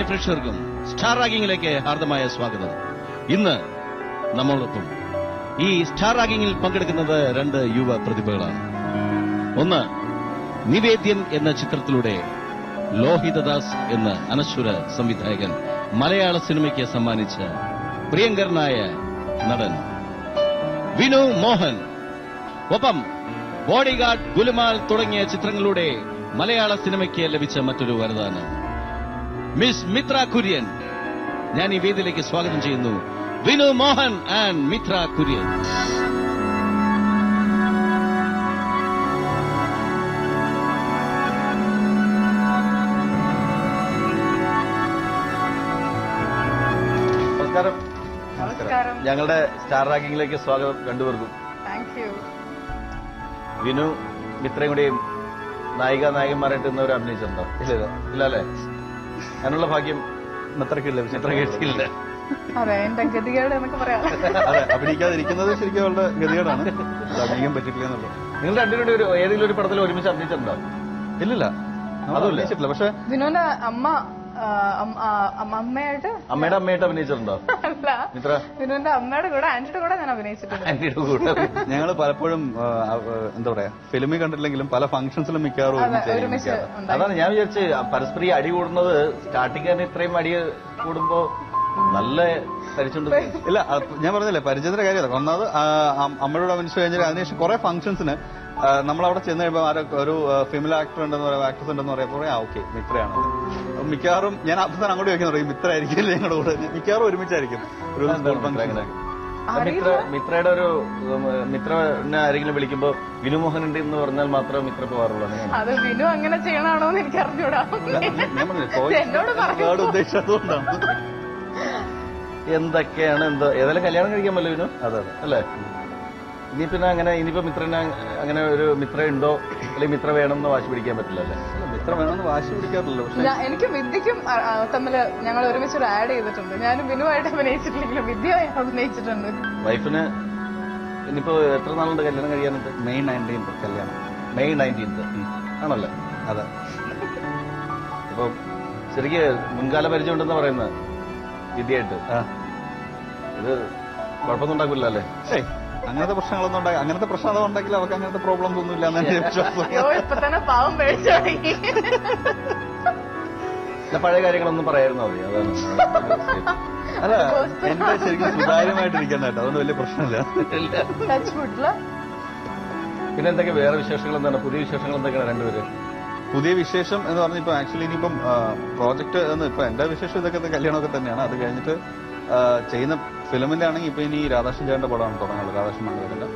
മാന്യപ്രേക്ഷകർക്കും star റാഗിങ്ങിലേക്ക് ഹാർദമായ സ്വാഗതം. ഇന്ന് നമ്മളോടൊപ്പം ഈ സ്റ്റാർ റാഗിങ്ങിൽ പങ്കെടുക്കുന്നത് 2 യുവ പ്രതിഭകളാണ്. ഒന്ന്, നിവേദ്യൻ എന്ന ചിത്രത്തിലൂടെ ലോഹിതദാസ് എന്ന അനശ്വര സംവിധായകൻ മലയാള സിനിമയ്ക്ക് സമ്മാനിച്ച പ്രിയങ്കരനായ നടൻ വിനു മോഹൻ. ഒപ്പം ബോഡിഗാർഡ്, ഗുലുമാൽ തുടങ്ങിയ ചിത്രങ്ങളിലൂടെ മലയാള സിനിമയ്ക്ക് ലഭിച്ച മറ്റൊരു വരദാനം മിസ് മിത്ര കുര്യൻ. ഞാൻ ഈ വേദിയിലേക്ക് സ്വാഗതം ചെയ്യുന്നു വിനു മോഹൻ ആൻഡ് മിത്ര കുര്യൻ. നമസ്കാരം. നമസ്കാരം. ഞങ്ങളുടെ സ്റ്റാർ റാങ്കിങ്ങിലേക്ക് സ്വാഗതം രണ്ടുപേർക്കും. Thank you. വിനു മിത്രയും കൂടെയും നായികന്മാരായിട്ട് ഇന്നവർ അഭിനയിച്ചിട്ടുണ്ടോ? ഇല്ല അല്ലേ? അതിനുള്ള ഭാഗ്യം മിത്രയ്ക്ക് കിട്ടിയില്ല. അതെ, എന്റെ ഗതികേട് എന്നൊക്കെ പറയാം. അതെ, അഭിനയിക്കാതിരിക്കുന്നത് ശരിക്കും അവളുടെ ഗതികേടാണ്. അഭിനയിക്കാൻ പറ്റില്ല എന്നുള്ളത്. നിങ്ങൾ രണ്ടുപേരും ഏതെങ്കിലും ഒരു പടത്തിൽ ഒരുമിച്ച് അഭിനയിച്ചിട്ടുണ്ടോ? ഇല്ലില്ല, അതും അഭിനയിച്ചിട്ടില്ല. പക്ഷെ വിനുവിന്റെ അമ്മയായിട്ട് അമ്മയുടെ അമ്മയായിട്ട് അഭിനയിച്ചിട്ടുണ്ടോ? അല്ല, മിത്ര വിനുവിന്റെ അമ്മയുടെ കൂടെ ആന്റിയുടെ കൂടെ ഞാൻ അഭിനയിച്ചിട്ടുണ്ട്. ആന്റിയുടെ കൂടെ ഞങ്ങൾ പലപ്പോഴും എന്താ പറയാ, ഫിലിമിൽ കണ്ടിട്ടില്ലെങ്കിലും പല ഫംഗ്ഷൻസിലും മിക്കവാറും ഒരുമിച്ച് അതാണ് ഞാൻ വിചാരിച്ച് പരസ്പരം അടി കൂടുന്നത്. സ്റ്റാർട്ടിങ് തന്നെ ഇത്രയും അടി കൂടുമ്പോ നല്ല ധരിച്ചുകൊണ്ട് ഇല്ല. ഞാൻ പറഞ്ഞില്ലേ, പരിചയത്തിന്റെ കാര്യമല്ല. ഒന്നാമത് അമ്മയോട് അഭിനയിച്ചു കഴിഞ്ഞാൽ അതിനുശേഷം കുറെ ഫംഗ്ഷൻസിന് നമ്മളവിടെ ചെന്ന് കഴിയുമ്പോൾ ഒരു ഫീമെയിൽ ആക്ടർ ഉണ്ടെന്ന് പറയാം, ആക്ട്രസ് ഉണ്ടെന്ന് പറയുമ്പോൾ ഓക്കെ മിത്രയാണ്. മിക്കവാറും ഞാൻ അവസാനം അങ്ങോട്ട് ചോദിക്കാൻ പറയും മിത്ര ആയിരിക്കില്ല ഞങ്ങളുടെ കൂടെ. മിക്കവാറും ഒരുമിച്ചായിരിക്കും ഒരു മിത്രയുടെ ഒരു മിത്രനെ ആരെങ്കിലും വിളിക്കുമ്പോ വിനുമോഹൻ ഉണ്ട് എന്ന് പറഞ്ഞാൽ മാത്രമേ മിത്ര പോകാറുള്ളൂ. അത് വിനു അങ്ങനെ ചെയ്യണാണോ എന്ന് എനിക്ക് അറിഞ്ഞൂടാ. എന്നോട് പറഞ്ഞു ഉദ്ദേശിച്ചതുകൊണ്ടാണ്. എന്തൊക്കെയാണ് ഏതായാലും കല്യാണം കഴിക്കാൻ പറ്റില്ല വിനു. അതെ അല്ലേ? ഇനി പിന്നെ ഇനിയിപ്പോ മിത്രനെ അങ്ങനെ ഒരു മിത്ര ഉണ്ടോ അല്ലെങ്കിൽ മിത്ര വേണമെന്ന് വാശി പിടിക്കാൻ പറ്റില്ല അല്ലേ? മിത്ര വേണമെന്ന് വാശി പിടിക്കാറില്ലല്ലോ. പക്ഷെ എനിക്കും വിദ്യക്കും തമ്മിൽ ഞങ്ങൾ ഒരുമിച്ചൊരു ആഡ് ചെയ്തിട്ടുണ്ട്. ഞാനും വിനുവായിട്ട് അഭിനയിച്ചിട്ടില്ലെങ്കിലും വിദ്യ അഭിനയിച്ചിട്ടുണ്ട്. വൈഫിന് ഇനിയിപ്പോ എത്ര നാളുണ്ട് കല്യാണം കഴിയാനുണ്ട്? മെയ് 19 കല്യാണം. മെയ് 19 ആണല്ലേ? അതെ. ഇപ്പൊ ശരിക്ക് മുൻകാല പരിചയം ഉണ്ടെന്ന് പറയുന്നത് വിദ്യയായിട്ട്. ഇത് കുഴപ്പമൊന്നും ഉണ്ടാക്കില്ല അല്ലേ? അങ്ങനത്തെ പ്രശ്നങ്ങളൊന്നും അങ്ങനത്തെ പ്രശ്നം ഉണ്ടാക്കില്ല. അവർക്ക് അങ്ങനത്തെ പ്രോബ്ലംസ് ഒന്നും ഇല്ല എന്നാണ് വിശ്വാസം. ഇപ്പൊ തന്നെ പാവം പേടിച്ചു തുടങ്ങി. പഴയ കാര്യങ്ങളൊന്നും പറയായിരുന്നു മതി. അതാണ് അല്ല, എന്റെ ശരിക്കും സുതാര്യമായിട്ട് ഇരിക്കണ്ട കേട്ടോ, അതുകൊണ്ട് വലിയ പ്രശ്നമില്ല. പിന്നെ എന്തൊക്കെ വേറെ വിശേഷങ്ങൾ എന്താണ്? പുതിയ വിശേഷങ്ങൾ എന്തൊക്കെയാണ് രണ്ടുപേര്? പുതിയ വിശേഷം എന്ന് പറഞ്ഞ ഇപ്പൊ ആക്ച്വലി ഇനിയിപ്പം പ്രോജക്ട് എന്ന് ഇപ്പൊ എന്റെ വിശേഷം ഇതൊക്കെ കല്യാണമൊക്കെ തന്നെയാണ്. അത് കഴിഞ്ഞിട്ട് ചെയ്യുന്ന ഫിലിമിന്റെ ആണെങ്കിൽ ഇപ്പൊ ഇനി രാധാകൃഷ്ണൻ ചേട്ടന്റെ പടമാണ് തുടങ്ങുന്നത്, രാധാകൃഷ്ണൻ മംഗളത്തിന്റെ.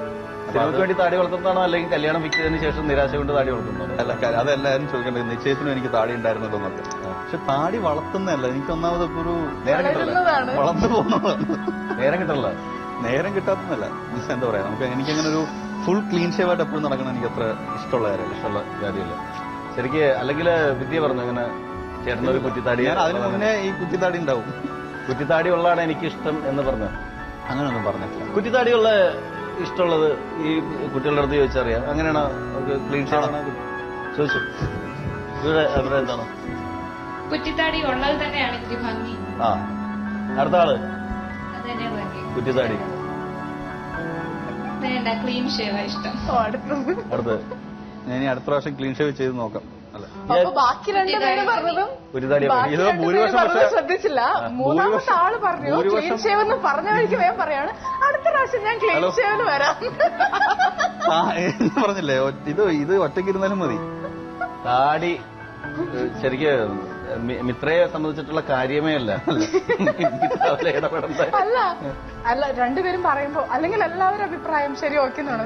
സിനിമയ്ക്ക് വേണ്ടി താടി വളർത്തുന്നതാണോ അല്ലെങ്കിൽ കല്യാണം ഫിക്സ് ചെയ്തതിനു ശേഷം നിരാശ കൊണ്ട് താടി വളർത്തുന്നതാണോ? അല്ല, അതെല്ലാവരും ചോദിക്കേണ്ടത്. നിശ്ചയത്തിനും എനിക്ക് താടി ഉണ്ടായിരുന്നല്ലോ എന്നൊക്കെ. പക്ഷെ താടി വളർത്തുന്നതല്ല, എനിക്ക് ഒന്നാമത് ഇപ്പൊ ഒരു നേരം കിട്ടില്ല, വളർന്നു പോകുന്നതാണ്. നേരം കിട്ടില്ല. നേരം കിട്ടാത്തതല്ല, എന്താ പറയാ, എനിക്കങ്ങനെ ഒരു ഫുൾ ക്ലീൻ ഷേവായിട്ട് എപ്പോഴും നടക്കണം എനിക്ക് അത്ര ഇഷ്ടമുള്ള കാര്യമില്ല. ശരിക്ക് അല്ലെങ്കിൽ വിദ്യ പറഞ്ഞു ഇങ്ങനെ ചേട്ടനൊരു കുറ്റിത്താടി. ഞാൻ അതിന് മുന്നേ ഈ കുറ്റിത്താടി ഉണ്ടാവും. കുറ്റിത്താടി ഉള്ളതാണ് എനിക്ക് ഇഷ്ടം എന്ന് പറഞ്ഞു. അങ്ങനെയൊന്നും പറഞ്ഞിട്ടില്ല. കുറ്റിത്താടിയുള്ള ഇഷ്ടമുള്ളത് ഈ കുട്ടികളുടെ അടുത്ത് ചോദിച്ചറിയാം. അങ്ങനെയാണോ? ക്ലീൻ ഷേവാണോ ചോദിച്ചു? ഇവരുടെ അഭിപ്രായം എന്താണ്? കുറ്റിത്താടി ഉള്ളത് തന്നെയാണ് ഇത്തിരി ഭംഗി. അടുത്ത ആള് അതന്നെ ഭംഗി. കുറ്റിത്താടി വേണ്ട, ക്ലീൻ ഷേവാ ഇഷ്ടം. അടുത്ത് ഞാൻ അടുത്ത പ്രാവശ്യം ക്ലീൻ ഷേവ് ചെയ്ത് നോക്കാം. അല്ല, അപ്പൊ ബാക്കി രണ്ടുപേരും പറഞ്ഞതും കുറ്റിത്താടി ഇത് ഭൂരിപക്ഷം ശ്രദ്ധിച്ചില്ല. മൂന്നാമത്തെ ആള് പറഞ്ഞു ക്ലീൻ ഷേവ് എന്ന് പറഞ്ഞ വഴിക്ക് വേഗം പറയാണ് അടുത്ത പ്രാവശ്യം ഞാൻ ക്ലീൻ ഷേവിന് വരാം. പറഞ്ഞില്ലേ, ഇത് ഒറ്റയ്ക്കിരുന്നാലും മതി. താടി ശരിക്ക് മിത്രയെ സംബന്ധിച്ചിട്ടുള്ള കാര്യമേ അല്ല. അല്ല, രണ്ടുപേരും പറയുമ്പോ അല്ലെങ്കിൽ എല്ലാവരും അഭിപ്രായം ശരി ഓക്കെന്നാണ്.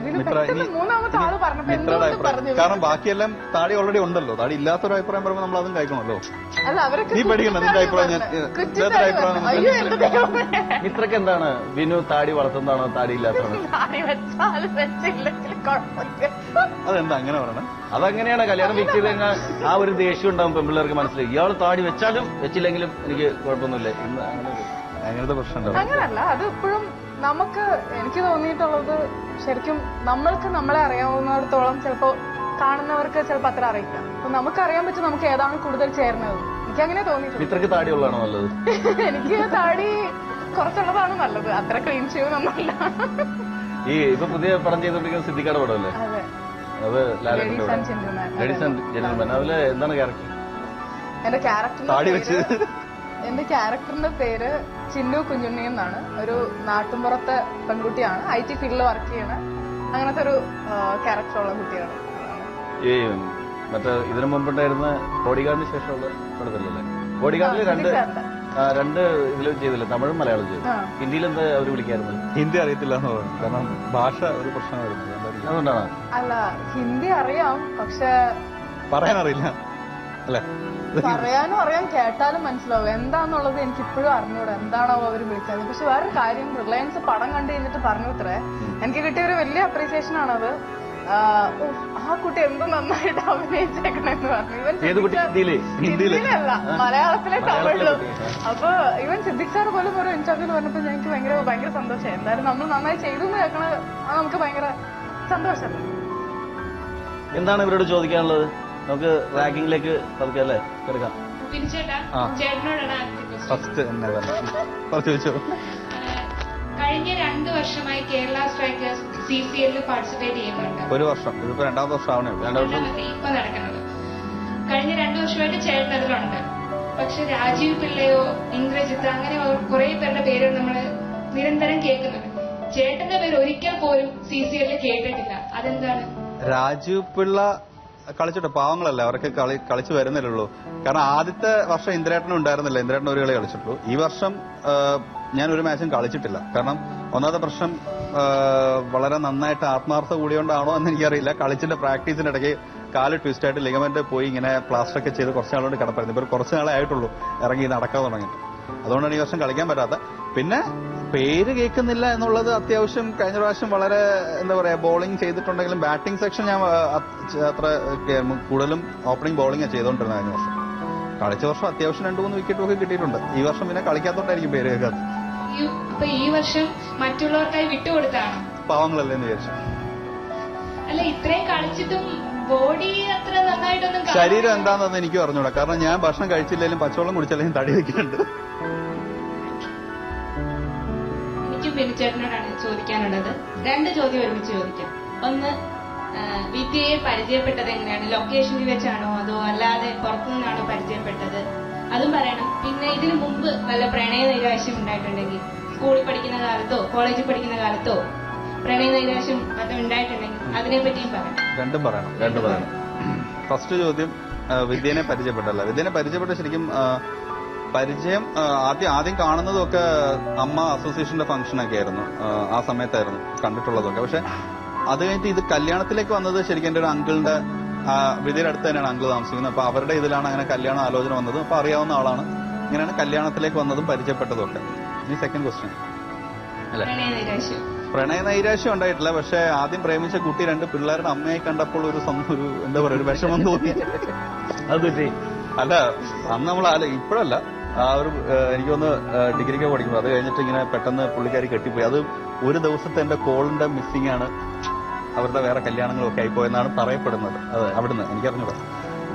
മൂന്നാമത്തെ ആള് പറഞ്ഞു. കാരണം ബാക്കിയെല്ലാം താടി ഓൾറെഡി ഉണ്ടല്ലോ. താടി ഇല്ലാത്തൊരു അഭിപ്രായം പറയുമ്പോൾ നമ്മൾ അതും കഴിക്കണമല്ലോ. അല്ല, അവരൊക്കെ നീ പഠിക്കണം. നിന്റെ അഭിപ്രായം മിത്രക്ക് എന്താണ്? വിനു താടി വളർത്തുന്നതാണോ താടി ഇല്ലാത്തതാണോ? അതെന്താ അങ്ങനെ പറയണം? അതങ്ങനെയാണ്. കല്യാണം ഫിക്സ് ചെയ്ത് കഴിഞ്ഞാൽ ആ ഒരു ദേഷ്യം ഉണ്ടാവും പെൺപിള്ളേർക്ക്. മനസ്സിലായി ഇയാൾ താടി വെച്ചാലും വെച്ചില്ലെങ്കിലും എനിക്ക് കുഴപ്പമൊന്നുമില്ല. ഇന്ന് അങ്ങനത്തെ പ്രശ്നം അങ്ങനല്ല. അത് ഇപ്പോഴും നമുക്ക് എനിക്ക് തോന്നിയിട്ടുള്ളത് ശരിക്കും നമ്മൾക്ക് നമ്മളെ അറിയാവുന്നിടത്തോളം ചിലപ്പോ കാണുന്നവർക്ക് ചിലപ്പോൾ അത്ര അറിയില്ല. അപ്പൊ നമുക്കറിയാൻ പറ്റും നമുക്ക് ഏതാണ് കൂടുതൽ ചേർന്നത്. എനിക്കങ്ങനെ തോന്നിയിട്ടുണ്ട്. ഇത്രക്ക് താടിയുള്ളതാണോ നല്ലത്? എനിക്ക് താടി കുറച്ചുള്ളതാണ് നല്ലത്, അത്ര ക്ലീൻ ചെയ്യുന്നൊന്നുമല്ല. ഈ ഇപ്പൊ പുതിയ പടം ചെയ്തോണ്ടിരിക്കുന്ന സിദ്ദിഖയുടെ പടമല്ലേ അതെ, അത്? ലാലേട്ടന്റെ ladies and gentleman. Ladies and gentleman. അതില് എന്താണ് ക്യാരക്ടർ? എന്റെ ക്യാരക്ടറിന്റെ പേര് ചിന്നു കുഞ്ഞുണ്ണി എന്നാണ്. ഒരു നാട്ടുമ്പുറത്തെ പെൺകുട്ടിയാണ്, IT ഫീൽഡിൽ വർക്ക് ചെയ്യണ അങ്ങനത്തെ ഒരു ക്യാരക്ടറുള്ള കുട്ടിയാണ്. ഈ മറ്റേ ഇതിനു മുമ്പുണ്ടായിരുന്ന ബോഡിഗാർഡിന് ശേഷമുള്ള പടത്തിലല്ലേ? ബോഡിഗാർഡിൽ രണ്ട് ഇതിലും ചെയ്തില്ല, തമിഴും മലയാളം ചെയ്തു. ഹിന്ദിയിൽ എന്താ അവര് വിളിക്കാറുണ്ട്? ഹിന്ദി അറിയത്തില്ല എന്ന് പറഞ്ഞു, കാരണം ഭാഷ ഒരു പ്രശ്നമായിരുന്നു. അതുകൊണ്ടാണ്. അല്ല, ഹിന്ദി അറിയാം, പക്ഷെ പറയാനറിയില്ല അല്ലെ? പറയാനും അറിയാം, കേട്ടാലും മനസ്സിലാവും. എന്താന്നുള്ളത് എനിക്ക് ഇപ്പോഴും അറിഞ്ഞൂടാ, എന്താണോ അവര് വിളിക്കുന്നത്. പക്ഷെ വേറൊരു കാര്യം, റിലയൻസ് പടം കണ്ടു കഴിഞ്ഞിട്ട് പറഞ്ഞു ഇത്രേ, എനിക്ക് കിട്ടിയ ഒരു വലിയ അപ്രീസിയേഷൻ ആണത്. ആ കുട്ടി എന്ത് നന്നായിട്ട് അഭിനയിച്ചേക്കണെന്ന് പറഞ്ഞു. ഹിന്ദിയിലല്ല, മലയാളത്തിലെ തമിഴിലും. അപ്പൊ ഇവൻ സിദ്ദിഖ് സാർ പോലും ഒരു ഇന്റർവ്യൂല് പറഞ്ഞപ്പോ എനിക്ക് ഭയങ്കര സന്തോഷമായി. എന്തായാലും നമ്മൾ നന്നായി ചെയ്തു എന്ന് കേൾക്കണത് നമുക്ക് ഭയങ്കര സന്തോഷം. എന്താണ് ഇവരോട് ചോദിക്കാനുള്ളത്? നമുക്ക് റാങ്കിങ്ങിലേക്ക് പതുക്കല്ലേ കിടക്കാം. ഫസ്റ്റ് ചോദിച്ചോ. കഴിഞ്ഞ 2 വർഷമായി കേരള സ്ട്രൈക്കേഴ്സ് CCL പാർട്ടിസിപ്പേറ്റ് ചെയ്യുന്നുണ്ട്. ഒരു വർഷം, ഇതിപ്പോ 2ാമത്തെ വർഷം ആവണേ. ഇപ്പൊ നടക്കുന്നത്. കഴിഞ്ഞ 2 വർഷമായിട്ട് ചേട്ടൻ അതിലുണ്ട്. പക്ഷെ രാജീവ് പിള്ളയോ ഇന്ദ്രജിത്ത് അങ്ങനെ കുറെ പേരുടെ പേര് നമ്മൾ നിരന്തരം കേൾക്കുന്നുണ്ട്. ചേട്ടന്റെ പേര് ഒരിക്കൽ പോലും CCL കേട്ടിട്ടില്ല. അതെന്താണ്? രാജീവ് പിള്ള കളിച്ചിട്ട് പാവങ്ങളല്ല, അവരൊക്കെ കളിച്ചു വരുന്നില്ലുള്ളൂ. കാരണം ആദ്യത്തെ വർഷം ഇന്ദ്രേട്ടനും ഉണ്ടായിരുന്നില്ല, ഇന്ദ്രേട്ടൻ ഒരു കളി കളിച്ചിട്ടുള്ളൂ. ഈ വർഷം ഞാൻ ഒരു മാച്ചും കളിച്ചിട്ടില്ല. കാരണം ഒന്നാമത്തെ പ്രശ്നം, വളരെ നന്നായിട്ട് ആത്മാർത്ഥത കൂടിയോണ്ടാണോ എന്ന് എനിക്കറിയില്ല, കളിച്ചിട്ട് പ്രാക്ടീസിന്റെ ഇടയ്ക്ക് കാല് ട്വിസ്റ്റ് ആയിട്ട് ലിഗമെന്റ് പോയി ഇങ്ങനെ പ്ലാസ്റ്റർ ഒക്കെ ചെയ്ത് കുറച്ച് നാളുകൊണ്ട് കിടപ്പായിരുന്നു. ഇപ്പൊ കുറച്ച് നാളെ ആയിട്ടുള്ളൂ ഇറങ്ങി നടക്കാൻ തുടങ്ങിയിട്ട്. അതുകൊണ്ടാണ് ഈ വർഷം കളിക്കാൻ പറ്റാത്ത. പിന്നെ പേര് കേൾക്കുന്നില്ല എന്നുള്ളത് അത്യാവശ്യം കഴിഞ്ഞ പ്രാവശ്യം വളരെ എന്താ പറയാ ബോളിംഗ് ചെയ്തിട്ടുണ്ടെങ്കിലും ബാറ്റിംഗ് സെക്ഷൻ ഞാൻ അത്ര കൂടുതലും ഓപ്പണിംഗ് ബോളിംഗ് ചെയ്തോണ്ടിരുന്നത് കഴിഞ്ഞ വർഷം. കളിച്ച വർഷം അത്യാവശ്യം 2-3 വിക്കറ്റും ഒക്കെ കിട്ടിയിട്ടുണ്ട്. ഈ വർഷം പിന്നെ കളിക്കാത്തോണ്ടായിരിക്കും പേര് കേൾക്കാത്തത്. ഈ വർഷം മറ്റുള്ളവർക്കായി വിട്ടുകൊടുത്താണ് പാവങ്ങളല്ലേ എന്ന് വിചാരിച്ചു. അല്ല, ഇത്രയും കളിച്ചിട്ടും ബോഡി അത്ര നന്നായിട്ടൊന്നും ശരീരം എന്താണെന്ന് എനിക്ക് അറിഞ്ഞൂടാ. കാരണം ഞാൻ ഭക്ഷണം കഴിച്ചില്ലെങ്കിലും പച്ചവെള്ളം കുടിച്ചില്ലെങ്കിലും തടി വെക്കുന്നുണ്ട്. എനിക്കും ബിനുചേട്ടനോടാണ് ചോദിക്കാനുള്ളത്. 2 ചോദ്യം ഒരുമിച്ച് ചോദിക്കാം. ഒന്ന്, VPA പരിചയപ്പെട്ടത് എങ്ങനെയാണ്? ലൊക്കേഷനിൽ വെച്ചാണോ അതോ അല്ലാതെ പുറത്തുനിന്നാണോ പരിചയപ്പെട്ടത്? അതും പറയണം. പിന്നെ ഇതിനു മുമ്പ് വല്ല പ്രണയ നൈരാശ്യം ഉണ്ടായിട്ടുണ്ടെങ്കിൽ, സ്കൂളിൽ പഠിക്കുന്ന കാലത്തോ കോളേജിൽ പഠിക്കുന്ന കാലത്തോ പ്രണയ നൈരാശ്യം മറ്റും ഉണ്ടായിട്ടുണ്ടെങ്കിൽ അതിനെ പറ്റിയും പറയാം. രണ്ടും പറയണം. ഫസ്റ്റ് ചോദ്യം, വിദ്യനെ പരിചയപ്പെട്ടല്ല. വിദ്യനെ പരിചയപ്പെട്ട ശരിക്കും പരിചയം ആദ്യം കാണുന്നതൊക്കെ അമ്മ അസോസിയേഷന്റെ ഫംഗ്ഷനൊക്കെ ആയിരുന്നു. ആ സമയത്തായിരുന്നു കണ്ടിട്ടുള്ളതൊക്കെ. പക്ഷെ അത് കഴിഞ്ഞിട്ട് ഇത് കല്യാണത്തിലേക്ക് വന്നത് ശരിക്കും എന്റെ ഒരു അങ്കിളിന്റെ വിദ്യയുടെ അടുത്ത് തന്നെയാണ് അങ്കിൾ താമസിക്കുന്നത്. അപ്പൊ അവരുടെ ഇതിലാണ് അങ്ങനെ കല്യാണ ആലോചന വന്നത്. അപ്പൊ അറിയാവുന്ന ആളാണ്. ഇങ്ങനെയാണ് കല്യാണത്തിലേക്ക് വന്നതും പരിചയപ്പെട്ടതും ഒക്കെ. ഇനി സെക്കൻഡ് ക്വസ്റ്റ്യൻ അല്ലെ? പ്രണയ നൈരാശ്യം ഉണ്ടായിട്ടില്ല. പക്ഷെ ആദ്യം പ്രേമിച്ച കുട്ടി 2 പിള്ളേരുടെ അമ്മയെ കണ്ടപ്പോൾ ഒരു എന്താ പറയാ ഒരു വിഷമം തോന്നി. അത് അല്ല, അന്ന് നമ്മൾ ഇപ്പോഴല്ല, ആ ഒരു എനിക്കൊന്ന് ഡിഗ്രിക്ക് പഠിക്കുമ്പോൾ അത് കഴിഞ്ഞിട്ട് ഇങ്ങനെ പെട്ടെന്ന് പുള്ളിക്കാരി കെട്ടിപ്പോയി. അത് ഒരു ദിവസത്തെ എന്റെ കോളിന്റെ മിസ്സിംഗ് ആണ്. അവരുടെ വേറെ കല്യാണങ്ങളൊക്കെ ആയിപ്പോയെന്നാണ് പറയപ്പെടുന്നത്. അവിടുന്ന് എനിക്കറിഞ്ഞൂടാ.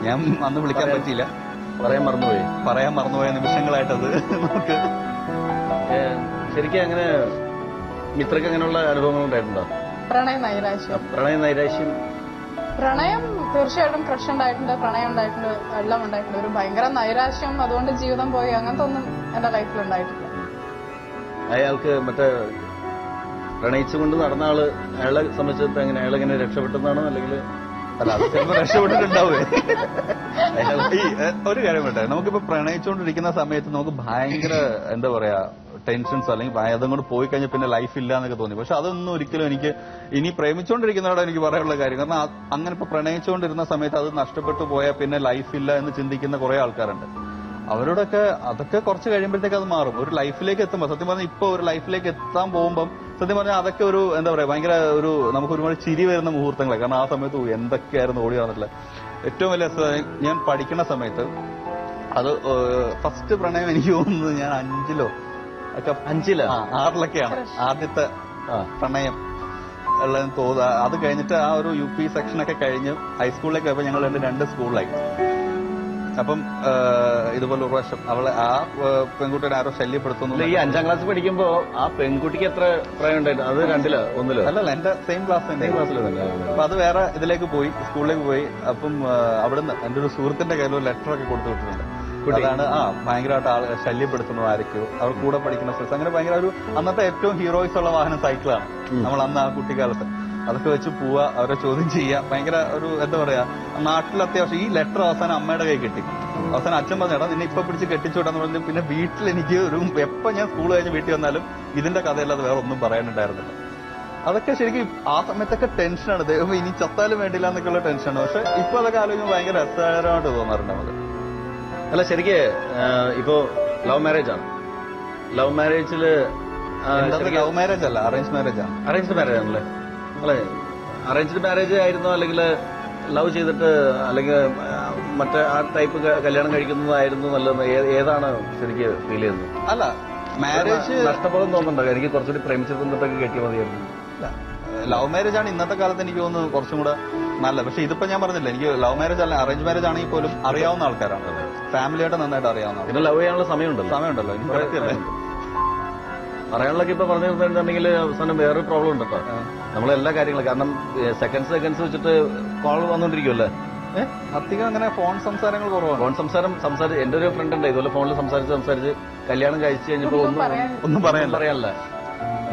ഞാൻ അന്ന് വിളിക്കാൻ പറ്റിയില്ല, പറയാൻ മറന്നുപോയ നിമിഷങ്ങളായിട്ടത് നമുക്ക്. ശരിക്കും അങ്ങനെ മിത്രക്ക് അങ്ങനെയുള്ള അനുഭവങ്ങൾ ഉണ്ടായിട്ടുണ്ടോ? പ്രണയ നൈരാശ്യം പ്രണയം തീർച്ചയായിട്ടും ക്രഷ് ഉണ്ടായിട്ടുണ്ട്, പ്രണയം ഉണ്ടായിട്ടുണ്ട്, എല്ലാം ഉണ്ടായിട്ടുണ്ട്. ഒരു ഭയങ്കര നൈരാശ്യം, അതുകൊണ്ട് ജീവിതം പോയി, അങ്ങനത്തെ ഒന്നും എന്റെ ലൈഫിൽ ഉണ്ടായിട്ടില്ല. അയാൾക്ക് മറ്റേ പ്രണയിച്ചുകൊണ്ട് നടന്ന ആള് അയാളെ സംബന്ധിച്ചിടത്ത് എങ്ങനെ അയാളെങ്ങനെ രക്ഷപ്പെട്ടെന്നാണോ അല്ലെങ്കിൽ? അല്ല, അത് ചിലപ്പോൾ രക്ഷപ്പെട്ടിട്ടുണ്ടാവേ. ഒരു കാര്യം പറ്റേ, നമുക്കിപ്പോ പ്രണയിച്ചുകൊണ്ടിരിക്കുന്ന സമയത്ത് നമുക്ക് ഭയങ്കര എന്താ പറയാ ടെൻഷൻസ് അല്ലെങ്കിൽ അതും കൊണ്ട് പോയി കഴിഞ്ഞാൽ പിന്നെ ലൈഫ് ഇല്ല എന്നൊക്കെ തോന്നി. പക്ഷെ അതൊന്നും ഒരിക്കലും എനിക്ക് ഇനി പ്രേമിച്ചുകൊണ്ടിരിക്കുന്നവരോട് എനിക്ക് പറയാനുള്ള കാര്യം, കാരണം അങ്ങനെ ഇപ്പൊ പ്രണയിച്ചുകൊണ്ടിരുന്ന സമയത്ത് അത് നഷ്ടപ്പെട്ടു പോയാൽ പിന്നെ ലൈഫ് ഇല്ല എന്ന് ചിന്തിക്കുന്ന കുറെ ആൾക്കാരുണ്ട്. അവരോടൊക്കെ അതൊക്കെ കുറച്ച് കഴിയുമ്പോഴത്തേക്ക് അത് മാറും. ഒരു ലൈഫിലേക്ക് എത്തുമ്പോൾ സത്യം പറഞ്ഞാൽ ഇപ്പൊ ഒരു ലൈഫിലേക്ക് എത്താൻ പോകുമ്പോൾ സത്യം പറഞ്ഞാൽ അതൊക്കെ ഒരു എന്താ പറയാ ഭയങ്കര ഒരു നമുക്ക് ഒരുപാട് ചിരി വരുന്ന മുഹൂർത്തങ്ങളെ. കാരണം ആ സമയത്ത് എന്തൊക്കെയായിരുന്നു ഓടി വന്നിട്ടില്ല. ഏറ്റവും വലിയ ഞാൻ പഠിക്കുന്ന സമയത്ത് അത് ഫസ്റ്റ് പ്രണയം എനിക്ക് തോന്നുന്നത് ഞാൻ 6-ലൊക്കെയാണ് ആദ്യത്തെ പ്രണയം ഉള്ളതെന്ന് തോന്നുക. അത് കഴിഞ്ഞിട്ട് ആ ഒരു UP സെക്ഷനൊക്കെ കഴിഞ്ഞ് ഹൈസ്കൂളിലേക്ക് പോയപ്പോൾ ഞങ്ങൾ 2 സ്കൂളിലായി. അപ്പം ഇതുപോലെ ഒരു പ്രാവശ്യം അവളെ ആ പെൺകുട്ടിയുടെ ആരോ ശല്യപ്പെടുത്തുന്നു. ഈ 5ാം ക്ലാസ് പഠിക്കുമ്പോ ആ പെൺകുട്ടിക്ക് എത്ര പ്രായം ഉണ്ടായിരുന്നു? അത് 2-ലോ 1-ലോ? അല്ലല്ല, എന്റെ സെയിം ക്ലാസ്സിൽ തന്നെ. അപ്പൊ അത് വേറെ ഇതിലേക്ക് പോയി, സ്കൂളിലേക്ക് പോയി. അപ്പം അവിടുന്ന് എന്റെ ഒരു സുഹൃത്തിന്റെ കയ്യിൽ ഒരു ലെറ്റർ ഒക്കെ കൊടുത്തു വിട്ടിട്ടുണ്ട്. അതാണ് ഭയങ്കരമായിട്ട് ആള് ശല്യപ്പെടുത്തുന്നു, ആരൊക്കെയോ അവർ കൂടെ പഠിക്കുന്ന സ്ഥലത്ത്. അങ്ങനെ ഭയങ്കര ഒരു അന്നത്തെ ഏറ്റവും ഹീറോയിസ് ഉള്ള വാഹനം സൈക്കിളാണ് നമ്മൾ അന്ന് ആ കുട്ടിക്കാലത്ത്. അതൊക്കെ വെച്ച് പോവുക, അവരെ ചോദ്യം ചെയ്യുക, ഭയങ്കര ഒരു എന്താ പറയാ, നാട്ടിൽ അത്യാവശ്യം. ഈ ലെറ്റർ അവസാനം അമ്മയുടെ കൈ കിട്ടി. അവസാനം അച്ഛൻ പറഞ്ഞാ നിന്നെ ഇപ്പൊ പിടിച്ച് കെട്ടിച്ചോട്ടെന്ന് പറഞ്ഞു. പിന്നെ വീട്ടിൽ എനിക്ക് ഒരു എപ്പോ ഞാൻ സ്കൂൾ കഴിഞ്ഞ് വീട്ടിൽ വന്നാലും ഇതിന്റെ കഥയല്ലാതെ വേറെ ഒന്നും പറയാനുണ്ടായിരുന്നില്ല. അതൊക്കെ ശരിക്കും ആ സമയത്തൊക്കെ ടെൻഷനാണ്. ദൈവം ഇനി ചത്താലും വേണ്ടില്ല എന്നൊക്കെയുള്ള ടെൻഷനാണ്. പക്ഷെ ഇപ്പൊ അതൊക്കെ ആലോചിക്കുമ്പോൾ ഭയങ്കര രസകരമായിട്ട് തോന്നാറുണ്ട് നമുക്ക്. അല്ല, ശരിക്ക് ഇപ്പോ ലവ് മാരേജ് ആണ്. ലവ് മാരേജില് ലവ് മാരേജ് അല്ല, അറേഞ്ച് മാരേജ് ആണ്. അറേഞ്ച്ഡ് മാരേജ് ആണല്ലേ? അല്ലെ, അറേഞ്ച്ഡ് മാരേജ് ആയിരുന്നോ അല്ലെങ്കിൽ ലവ് ചെയ്തിട്ട് അല്ലെങ്കിൽ മറ്റേ ആ ടൈപ്പ് കല്യാണം കഴിക്കുന്നതായിരുന്നു നല്ലത്? ഏതാണ് ശരിക്ക് ഫീൽ ചെയ്യുന്നത്? അല്ല, മാരേജ് നഷ്ടബോധം തോന്നുന്നുണ്ടോ? എനിക്ക് കുറച്ചുകൂടി പ്രേമിച്ചു തന്നിട്ടൊക്കെ കെട്ടിയ മതിയായിരുന്നു. ലവ് മാരേജ് ആണ് ഇന്നത്തെ കാലത്ത് എനിക്ക് തോന്നുന്നു കുറച്ചും കൂടെ നല്ലത്. പക്ഷെ ഇതിപ്പോ ഞാൻ പറഞ്ഞില്ല, എനിക്ക് ലവ് മാരേജ് അല്ല അറേഞ്ച് മാരേജ് ആണെങ്കിൽ പോലും അറിയാവുന്ന ആൾക്കാരാണ്, ഫാമിലിയായിട്ട് നന്നായിട്ട് അറിയാവുന്ന. പിന്നെ ലവ് ചെയ്യാനുള്ള സമയമുണ്ടല്ലോ. പറയാനുള്ളൊക്കെ ഇപ്പൊ പറഞ്ഞു തന്നിട്ടുണ്ടെങ്കിൽ അവസാനം വേറൊരു പ്രോബ്ലം ഉണ്ട് കേട്ടോ. നമ്മളെല്ലാ കാര്യങ്ങളും കാരണം സെക്കൻഡ്സ് വെച്ചിട്ട് കോൾ വന്നോണ്ടിരിക്കുമല്ലേ. അധികം അങ്ങനെ ഫോൺ സംസാരങ്ങൾ കുറവാണ്. ഫോൺ സംസാരിച്ച് എന്റെ ഒരു ഫ്രണ്ട് ഉണ്ട് ഇതുപോലെ ഫോണിൽ സംസാരിച്ച് കല്യാണം കഴിച്ചു കഴിഞ്ഞപ്പോ ഒന്നും പറയാനില്ല.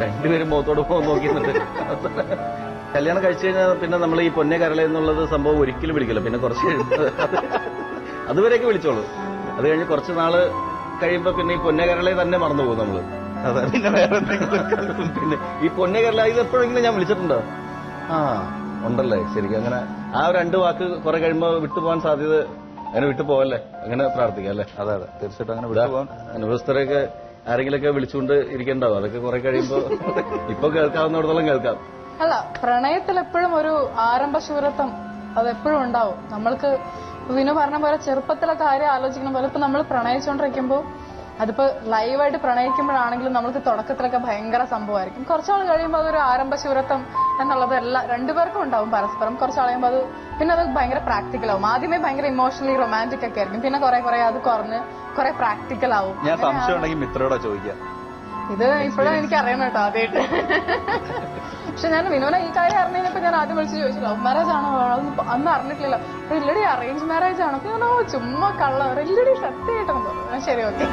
രണ്ടുപേരും മുഖത്തോട് നോക്കി നിന്നിട്ട് കല്യാണം കഴിച്ചു കഴിഞ്ഞാൽ പിന്നെ നമ്മൾ ഈ പൊന്നെ കരള എന്നുള്ളത് സംഭവം ഒരിക്കലും വിളിക്കില്ല. പിന്നെ കുറച്ച് അതുവരെയൊക്കെ വിളിച്ചോളൂ. അത് കഴിഞ്ഞ് കുറച്ച് നാള് കഴിയുമ്പോ പിന്നെ ഈ പൊന്നെ കരളെ തന്നെ മറന്നു പോകും നമ്മള്. പിന്നെ വേറെ എന്തെങ്കിലും പിന്നെ ഈ പൊന്നെ കരള ഇത് എപ്പോഴെങ്കിലും ഞാൻ വിളിച്ചിട്ടുണ്ടോ? ഉണ്ടല്ലേ. ശരിക്കും അങ്ങനെ ആ 2 വാക്ക് കുറെ കഴിയുമ്പോ വിട്ടുപോകാൻ സാധ്യത. അങ്ങനെ വിട്ടുപോകല്ലേ, അങ്ങനെ പ്രാർത്ഥിക്കാം അല്ലേ? അതെ തീർച്ചയായിട്ടും അങ്ങനെ വിട്ടുപോകാൻ. അനുഭവസ്ഥരെയൊക്കെ ആരെങ്കിലൊക്കെ വിളിച്ചുകൊണ്ട് ഇരിക്കണ്ടാവും. അതൊക്കെ കുറെ കഴിയുമ്പോ ഇപ്പൊ കേൾക്കാവുന്നിടത്തോളം കേൾക്കാം. അല്ല, പ്രണയത്തിൽ എപ്പോഴും ഒരു ആരംഭശൂരത്വം അതെപ്പോഴും ഉണ്ടാവും. നമ്മൾക്ക് വിനു പറഞ്ഞ പോലെ ചെറുപ്പത്തിലെ കാര്യം ആലോചിക്കുന്ന പോലെ ഇപ്പൊ നമ്മൾ പ്രണയിച്ചുകൊണ്ടിരിക്കുമ്പോൾ അതിപ്പോ ലൈവായിട്ട് പ്രണയിക്കുമ്പോഴാണെങ്കിലും നമുക്ക് തുടക്കത്തിലൊക്കെ ഭയങ്കര സംഭവമായിരിക്കും. കുറച്ചാൾ കഴിയുമ്പോൾ അതൊരു ആരംഭശൂരത്വം എന്നുള്ളത് രണ്ടുപേർക്കും ഉണ്ടാവും പരസ്പരം. കുറച്ചാൾ കഴിയുമ്പോൾ അത് പിന്നെ അത് ഭയങ്കര പ്രാക്ടിക്കൽ ആവും. ആദ്യമേ ഭയങ്കര ഇമോഷണലി റൊമാൻറ്റിക് ഒക്കെ ആയിരിക്കും. പിന്നെ കുറെ അത് കുറഞ്ഞ് കുറെ പ്രാക്ടിക്കൽ ആവും. ഞാൻ സംശയം ഉണ്ടെങ്കിൽ മിത്രയോടാ ചോദിക്കാം. ഇത് ഇപ്പോഴും എനിക്ക് അറിയണം കേട്ടോ ആദ്യമായിട്ട്. പക്ഷെ ഞാൻ വിനുവിനെ ഈ കാര്യം അറിഞ്ഞപ്പോ ഞാൻ ആദ്യം വിളിച്ച് ചോദിച്ചു ലവ് മാരേജ് ആണോ? അന്ന് അറിഞ്ഞിട്ടില്ല. ഇല്ലടി അറേഞ്ച് മാരേജ് ആണോ? ചുമ്മാ കള്ള ഇല്ലടി സത്യമായിട്ടൊന്നും പറഞ്ഞു. ശരി, ഓക്കെ.